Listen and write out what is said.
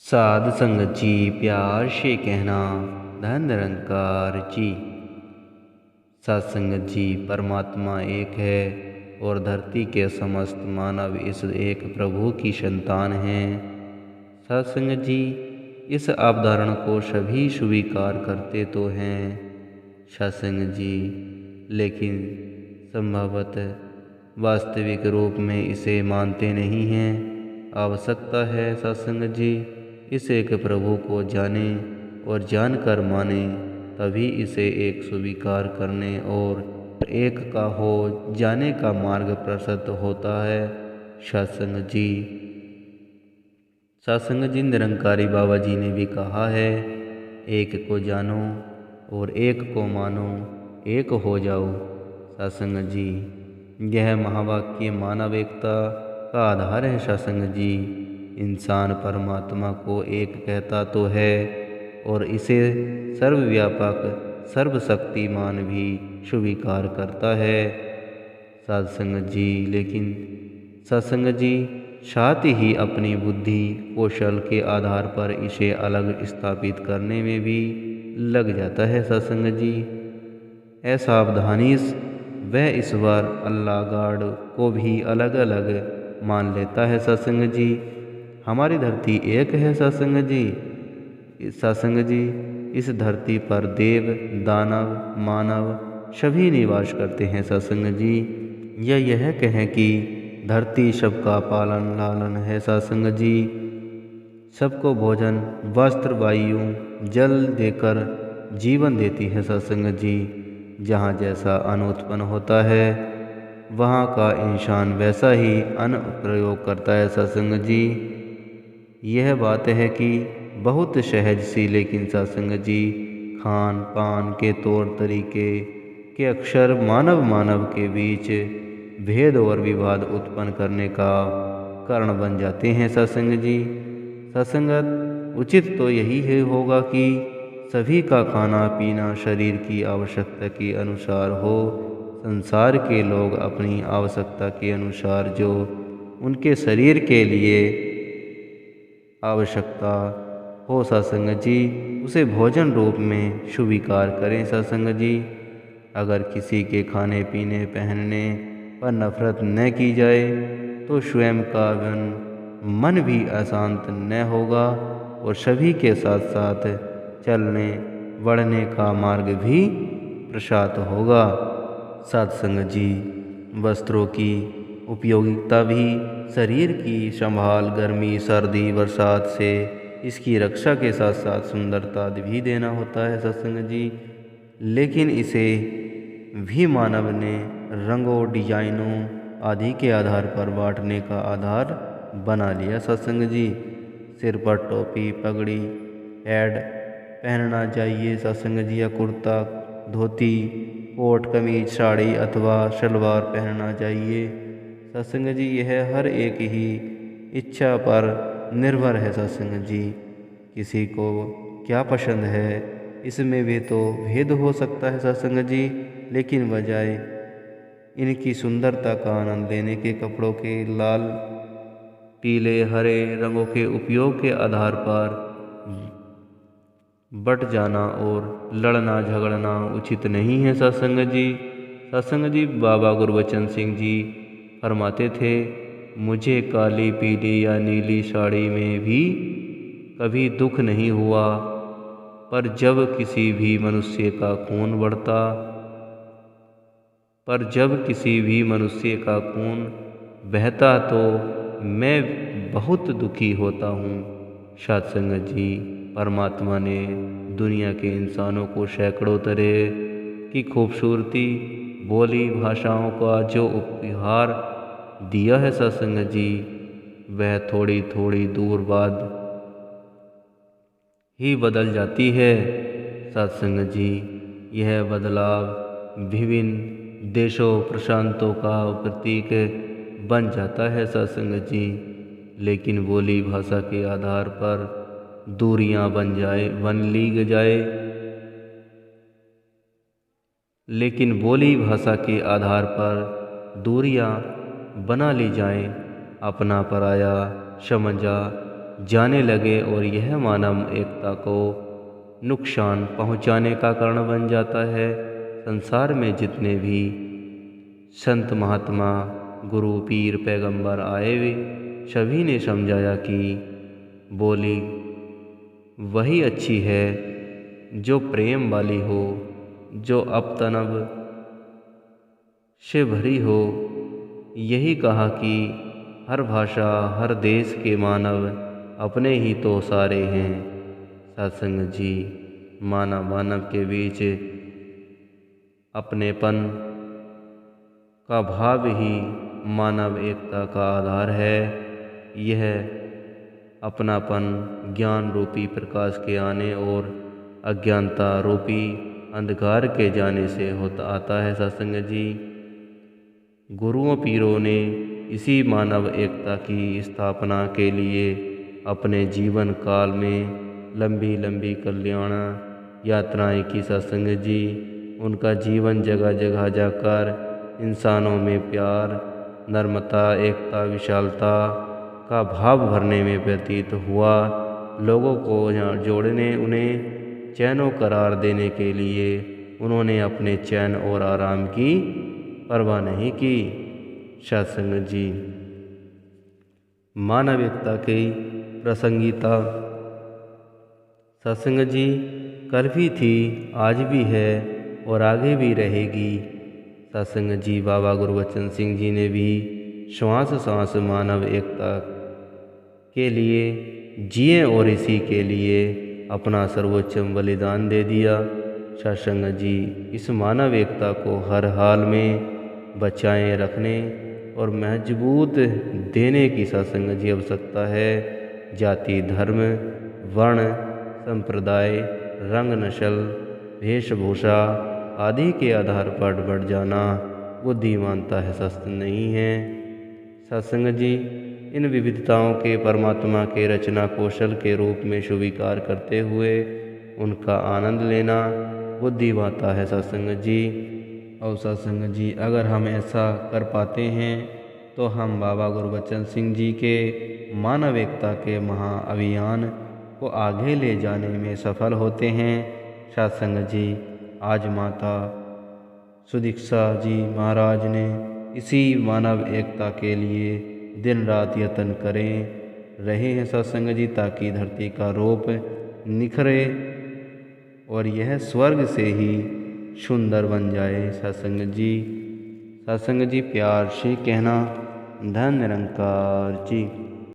साध संगत जी प्यार से कहना धन निरंकार जी। साध संगत जी परमात्मा एक है और धरती के समस्त मानव इस एक प्रभु की संतान हैं। साध संगत जी इस अवधारणा को सभी स्वीकार करते तो हैं साध संगत जी, लेकिन संभवतः वास्तविक रूप में इसे मानते नहीं हैं। आवश्यकता है साध संगत जी इस एक प्रभु को जाने और जानकर माने, तभी इसे एक स्वीकार करने और एक का हो जाने का मार्ग प्रशस्त होता है। सत्संग जी सत्संग जी निरंकारी बाबा जी ने भी कहा है, एक को जानो और एक को मानो, एक हो जाओ। सत्संग जी यह महावाक्य मानव एकता का आधार है। सत्संग जी इंसान परमात्मा को एक कहता तो है और इसे सर्वव्यापक सर्वशक्तिमान भी स्वीकार करता है सत्संग जी, लेकिन सत्संग जी साथ ही अपनी बुद्धि कौशल के आधार पर इसे अलग स्थापित करने में भी लग जाता है सत्संग जी। असावधानी वह ईश्वर अल्लाह गॉड को भी अलग अलग मान लेता है सत्संग जी। हमारी धरती एक है सत्संग जी। सत्संग जी इस धरती पर देव दानव मानव सभी निवास करते हैं सत्संग जी। यह कहें कि धरती सबका पालन लालन है सत्संग जी। सबको भोजन वस्त्र वायु जल देकर जीवन देती है सत्संग जी। जहाँ जैसा अन्न उत्पन्न होता है वहाँ का इंसान वैसा ही अन्न प्रयोग करता है सत्संग जी। यह बात है कि बहुत सहज सी, लेकिन सत्संग जी खान पान के तौर तरीके के अक्षर मानव के बीच भेद और विवाद उत्पन्न करने का कारण बन जाते हैं सत्संग जी। सत्संगत उचित तो यही है होगा कि सभी का खाना पीना शरीर की आवश्यकता के अनुसार हो। संसार के लोग अपनी आवश्यकता के अनुसार जो उनके शरीर के लिए आवश्यकता हो सत्संग जी उसे भोजन रूप में स्वीकार करें सत्संग जी। अगर किसी के खाने पीने पहनने पर नफरत न की जाए तो स्वयं का मन भी अशांत न होगा और सभी के साथ साथ चलने बढ़ने का मार्ग भी प्रशस्त होगा सत्संग जी। वस्त्रों की उपयोगिता भी शरीर की संभाल गर्मी सर्दी बरसात से इसकी रक्षा के साथ साथ सुंदरता भी देना होता है सत्संग जी। लेकिन इसे भी मानव ने रंगों डिजाइनों आदि के आधार पर बांटने का आधार बना लिया सत्संग जी। सिर पर टोपी पगड़ी हैड पहनना चाहिए सत्संग जी, या कुर्ता धोती कोट कमीज साड़ी अथवा सलवार पहनना चाहिए सत्संग जी। यह हर एक ही इच्छा पर निर्भर है सत्संग जी। किसी को क्या पसंद है इसमें भी तो भेद हो सकता है सत्संग जी, लेकिन बजाय इनकी सुंदरता का आनंद लेने के कपड़ों के लाल पीले हरे रंगों के उपयोग के आधार पर बट जाना और लड़ना झगड़ना उचित नहीं है सत्संग जी। सत्संग जी बाबा गुरबचन सिंह जी फरमाते थे, मुझे काली पीली या नीली साड़ी में भी कभी दुख नहीं हुआ, पर जब किसी भी मनुष्य का खून बहता तो मैं बहुत दुखी होता हूँ। सत्संग जी परमात्मा ने दुनिया के इंसानों को सैकड़ों तरह की खूबसूरती बोली भाषाओं का जो उपहार दिया है सत्संग जी, वह थोड़ी थोड़ी दूर बाद ही बदल जाती है सत्संग जी। यह बदलाव विभिन्न देशों प्रशांतों का प्रतीक बन जाता है सत्संग जी। लेकिन बोली भाषा के आधार पर दूरियां बन ली जाए लेकिन बोली भाषा के आधार पर दूरियां बना ली जाएं, अपना पराया समझा जाने लगे और यह मानव एकता को नुकसान पहुंचाने का कारण बन जाता है। संसार में जितने भी संत महात्मा गुरु पीर पैगंबर आए वे सभी ने समझाया कि बोली वही अच्छी है जो प्रेम वाली हो, जो अपतनब से भरी हो। यही कहा कि हर भाषा हर देश के मानव अपने ही तो सारे हैं। सत्संग जी, मानव मानव के बीच अपनेपन का भाव ही मानव एकता का आधार है। यह अपनापन ज्ञान रूपी प्रकाश के आने और अज्ञानता रूपी अंधकार के जाने से होता आता है। सत्संग जी, गुरुओं पीरों ने इसी मानव एकता की स्थापना के लिए अपने जीवन काल में लंबी लंबी कल्याण यात्राएं की। सत्संग जी, उनका जीवन जगह जगह जाकर इंसानों में प्यार, नम्रता, एकता, विशालता का भाव भरने में व्यतीत हुआ। लोगों को जोड़ने, उन्हें चैन और करार देने के लिए उन्होंने अपने चैन और आराम की परवाह नहीं की। सत्संग जी, मानव एकता की प्रासंगिकता। सत्संग जी, कल भी थी, आज भी है और आगे भी रहेगी। सत्संग जी, बाबा गुरबचन सिंह जी ने भी श्वास सांस मानव एकता के लिए जिए और इसी के लिए अपना सर्वोच्च बलिदान दे दिया। सत्संग जी, इस मानव एकता को हर हाल में बचाए रखने और मजबूत देने की सत्संग जी आवश्यकता है। जाति, धर्म, वर्ण, संप्रदाय, रंग, नस्ल, वेशभूषा आदि के आधार पर बढ़ जाना बुद्धिमानता है, सत्संग नहीं है। सत्संग जी, इन विविधताओं के परमात्मा के रचना कौशल के रूप में स्वीकार करते हुए उनका आनंद लेना बुद्धिमानता है। सत्संग जी, और सत्संग जी, अगर हम ऐसा कर पाते हैं तो हम बाबा गुरबचन सिंह जी के मानव एकता के महाअभियान को आगे ले जाने में सफल होते हैं। सत्संग जी, आज माता सुदीक्षा जी महाराज ने इसी मानव एकता के लिए दिन रात यत्न करें रहे हैं। सत्संग जी, ताकि धरती का रूप निखरे और यह स्वर्ग से ही सुंदर बन जाए। सत्संग जी, सत्संग जी, प्यार से कहना धन निरंकार जी।